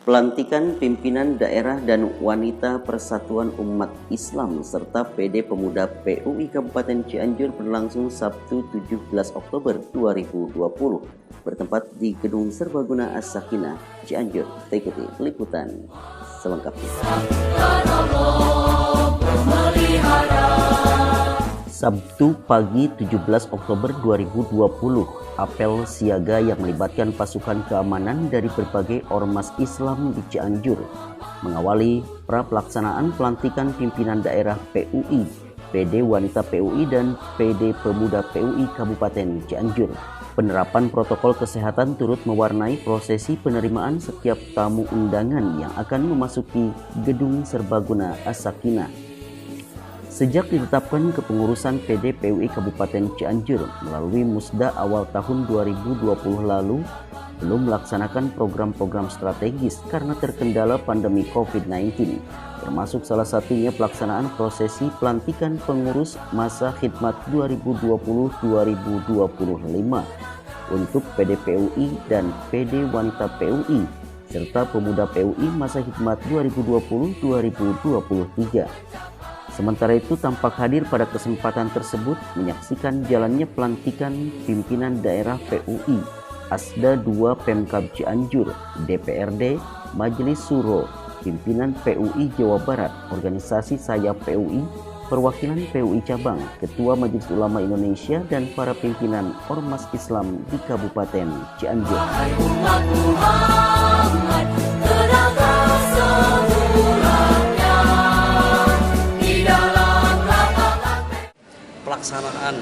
Pelantikan pimpinan daerah dan wanita Persatuan Umat Islam serta PD Pemuda PUI Kabupaten Cianjur berlangsung Sabtu 17 Oktober 2020 bertempat di Gedung Serbaguna As-Sakinah, Cianjur. Ikuti liputan selengkapnya. Sabtu pagi 17 Oktober 2020, apel siaga yang melibatkan pasukan keamanan dari berbagai ormas Islam di Cianjur mengawali pelaksanaan pelantikan pimpinan daerah PUI, PD Wanita PUI dan PD Pemuda PUI Kabupaten Cianjur. Penerapan protokol kesehatan turut mewarnai prosesi penerimaan setiap tamu undangan yang akan memasuki Gedung Serbaguna As-Sakinah. Sejak ditetapkan kepengurusan PD PUI Kabupaten Cianjur melalui Musda awal tahun 2020 lalu, belum melaksanakan program-program strategis karena terkendala pandemi COVID-19, termasuk salah satunya pelaksanaan prosesi pelantikan pengurus masa khidmat 2020-2025 untuk PD PUI dan PD Wanita PUI, serta Pemuda PUI masa khidmat 2020-2023. Sementara itu tampak hadir pada kesempatan tersebut menyaksikan jalannya pelantikan pimpinan daerah PUI, Asda 2 Pemkab Cianjur, DPRD, Majelis Suro, pimpinan PUI Jawa Barat, organisasi sayap PUI, perwakilan PUI Cabang, Ketua Majelis Ulama Indonesia, dan para pimpinan Ormas Islam di Kabupaten Cianjur. Pelaksanaan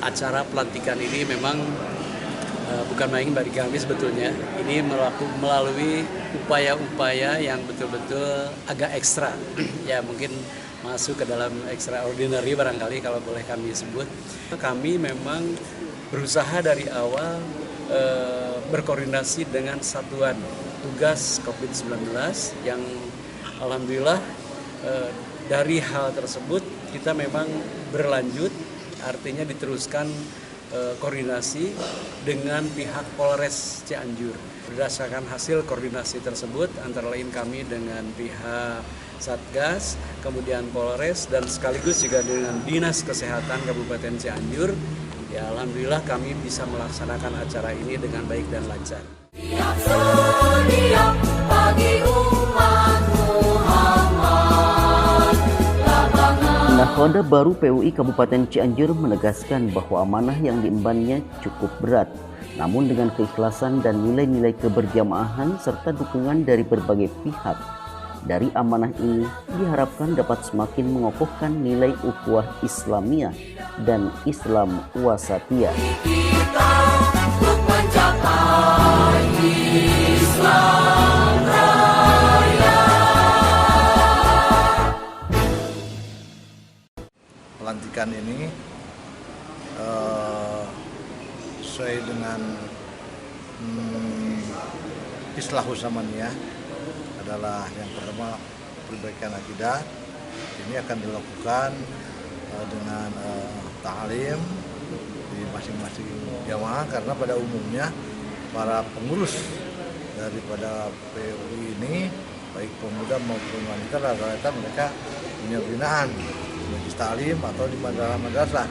acara pelantikan ini memang bukan main bagi kami sebetulnya. Ini melalui upaya-upaya yang betul-betul agak ekstra. Ya mungkin masuk ke dalam extraordinary barangkali kalau boleh kami sebut. Kami memang berusaha dari awal berkoordinasi dengan satuan tugas COVID-19 yang alhamdulillah dari hal tersebut kita memang berlanjut, artinya diteruskan koordinasi dengan pihak Polres Cianjur. Berdasarkan hasil koordinasi tersebut, antara lain kami dengan pihak Satgas, kemudian Polres, dan sekaligus juga dengan Dinas Kesehatan Kabupaten Cianjur, ya alhamdulillah kami bisa melaksanakan acara ini dengan baik dan lancar. Nakhoda baru PUI Kabupaten Cianjur menegaskan bahwa amanah yang diembannya cukup berat. Namun dengan keikhlasan dan nilai-nilai keberjamaah serta dukungan dari berbagai pihak, dari amanah ini diharapkan dapat semakin mengokohkan nilai ukhuwah Islamiyah dan Islam wasatiyah. Pelantikan ini sesuai dengan Islahus Samaniyah adalah yang pertama perbaikan akidah. Ini akan dilakukan dengan ta'lim di masing-masing jamaah, karena pada umumnya para pengurus daripada PUI ini baik pemuda maupun wanita rata-rata mereka punya binaan majlis ta'lim atau di madrasah.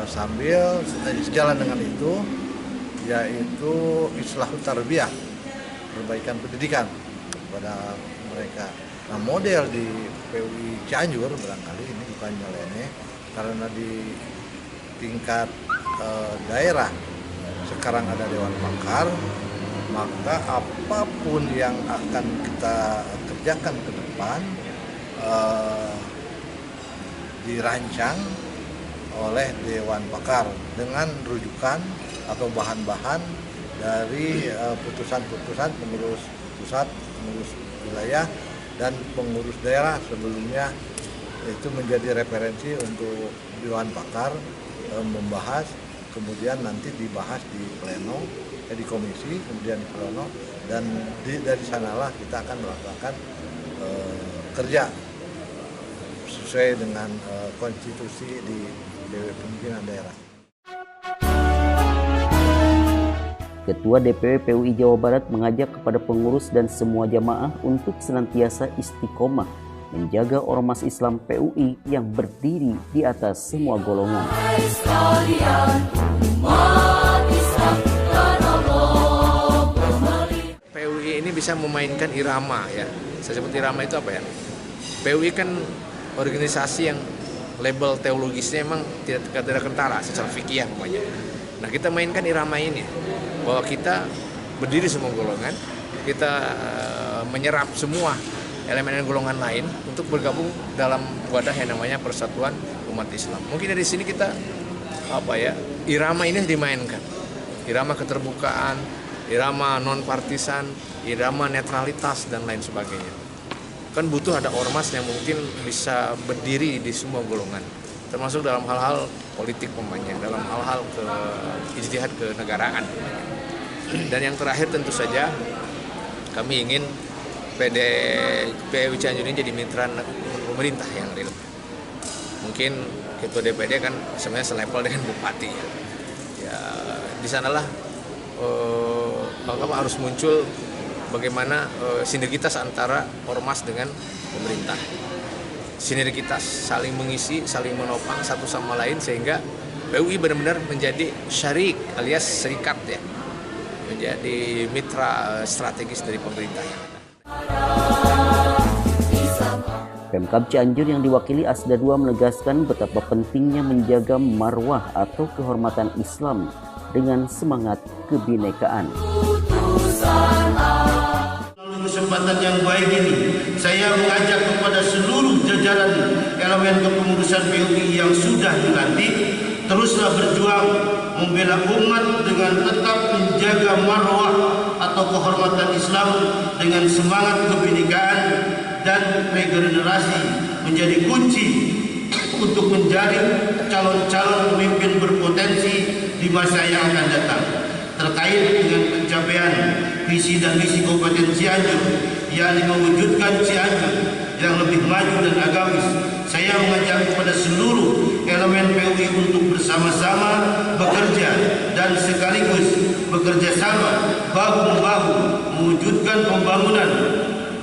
Sambil sejalan dengan itu yaitu islahut tarbiyah, perbaikan pendidikan kepada mereka. Nah, model di PUI Cianjur barangkali ini bukan nyeleneh, karena di tingkat daerah sekarang ada Dewan Pakar, maka apapun yang akan kita kerjakan ke depan dirancang oleh Dewan Pakar dengan rujukan atau bahan-bahan dari putusan-putusan pengurus pusat, pengurus wilayah, dan pengurus daerah sebelumnya. Itu menjadi referensi untuk Dewan Pakar membahas, kemudian nanti dibahas di pleno, di komisi, kemudian di pleno, dan dari sanalah kita akan melakukan kerja sesuai dengan konstitusi di pimpinan daerah. Ketua DPW PUI Jawa Barat mengajak kepada pengurus dan semua jamaah untuk senantiasa istiqomah menjaga ormas Islam PUI yang berdiri di atas semua golongan. PUI ini bisa memainkan irama ya. Saya sebut irama itu apa ya? PUI kan organisasi yang label teologisnya memang tidak kentara secara fikih namanya. Nah, kita mainkan irama ini bahwa kita berdiri semua golongan, kita menyerap semua elemen golongan lain untuk bergabung dalam wadah yang namanya persatuan umat Islam. Mungkin dari sini kita irama ini dimainkan. Irama keterbukaan, irama non partisan, irama netralitas dan lain sebagainya. Kan butuh ada ormas yang mungkin bisa berdiri di semua golongan, termasuk dalam hal-hal politik umpamanya, dalam hal-hal ijtihad kenegaraan. Dan yang terakhir tentu saja kami ingin PUI Cianjur ini jadi mitra pemerintah yang real. Mungkin ketua DPD kan sebenarnya selevel dengan bupati. Ya di sanalah harus muncul bagaimana sinergitas antara ormas dengan pemerintah. Sinergitas saling mengisi, saling menopang satu sama lain sehingga PUI benar-benar menjadi syarik alias serikat ya, menjadi mitra strategis dari pemerintah. Pemkab Cianjur yang diwakili Asda II menegaskan betapa pentingnya menjaga marwah atau kehormatan Islam dengan semangat kebinekaan. Melalui kesempatan yang baik ini, saya mengajak kepada seluruh jajaran elemen kepengurusan PUI yang sudah dilantik, teruslah berjuang membela umat dengan tetap menjaga marwah atau kehormatan Islam dengan semangat kebinekaan dan regenerasi menjadi kunci untuk menjadi calon-calon pemimpin berpotensi di masa yang akan datang. Terkait dengan pencapaian visi dan misi Kabupaten Cianjur, yakni mewujudkan Cianjur yang lebih maju dan agamis, saya mengajak kepada seluruh elemen PUI untuk bersama-sama bekerja dan sekaligus bekerja sama bahu-membahu mewujudkan pembangunan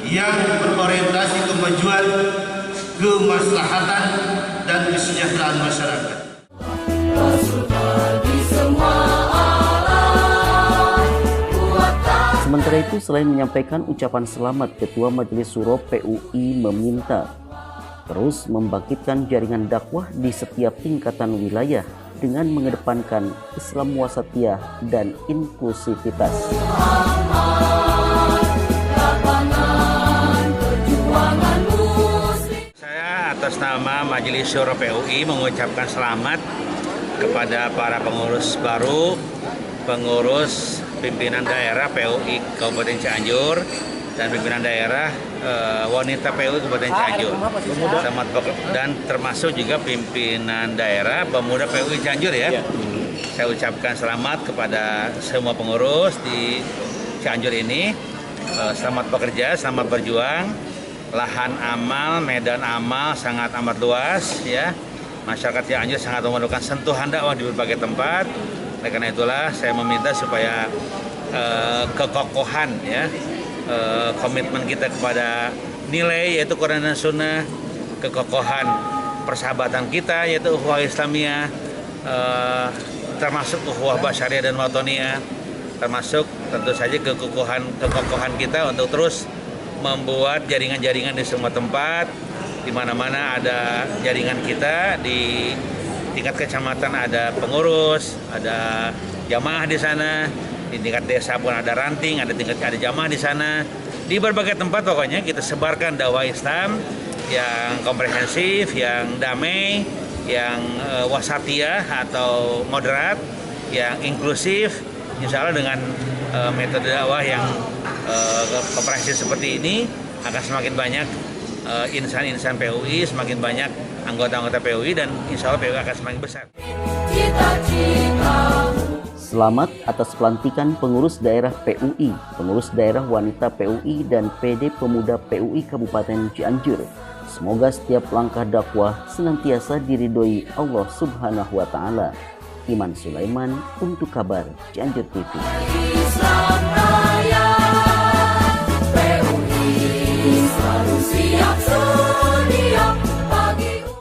yang berorientasi kemajuan, kemaslahatan dan kesejahteraan masyarakat. Sementara itu, selain menyampaikan ucapan selamat, Ketua Majelis Syuro PUI meminta terus membangkitkan jaringan dakwah di setiap tingkatan wilayah dengan mengedepankan Islam wasatiyah dan inklusivitas. Saya atas nama Majelis Syuro PUI mengucapkan selamat kepada para pengurus baru, pengurus pimpinan daerah PUI Kabupaten Cianjur dan pimpinan daerah wanita PUI Kabupaten Cianjur, dan termasuk juga pimpinan daerah pemuda PUI Cianjur ya. Saya ucapkan selamat kepada semua pengurus di Cianjur ini. Selamat bekerja, selamat berjuang. Lahan amal, medan amal sangat amat luas ya. Masyarakat Cianjur sangat memerlukan sentuhan dakwah di berbagai tempat. Oleh karena itulah saya meminta supaya kekokohan ya, komitmen kita kepada nilai yaitu Quran dan Sunnah, kekokohan persahabatan kita yaitu ukhuwah Islamiyah, termasuk ukhuwah Basyariah dan Watoniyah, termasuk tentu saja kekokohan kita untuk terus membuat jaringan-jaringan di semua tempat. Di mana-mana ada jaringan kita, di tingkat kecamatan ada pengurus, ada jamaah di sana, di tingkat desa pun ada ranting, ada jamaah di sana. Di berbagai tempat pokoknya kita sebarkan dakwah Islam yang komprehensif, yang damai, yang wasatiyah atau moderat, yang inklusif. Insya Allah dengan metode dakwah yang komprehensif seperti ini akan semakin banyak insan-insan PUI, semakin banyak anggota-anggota PUI, dan insya Allah PUI akan semakin besar. Selamat atas pelantikan pengurus daerah PUI, pengurus daerah wanita PUI, dan PD Pemuda PUI Kabupaten Cianjur. Semoga setiap langkah dakwah senantiasa diridhoi Allah Subhanahu wa Ta'ala. Iman Sulaiman untuk Kabar Cianjur TV. Islam Raya, PUI selalu siap.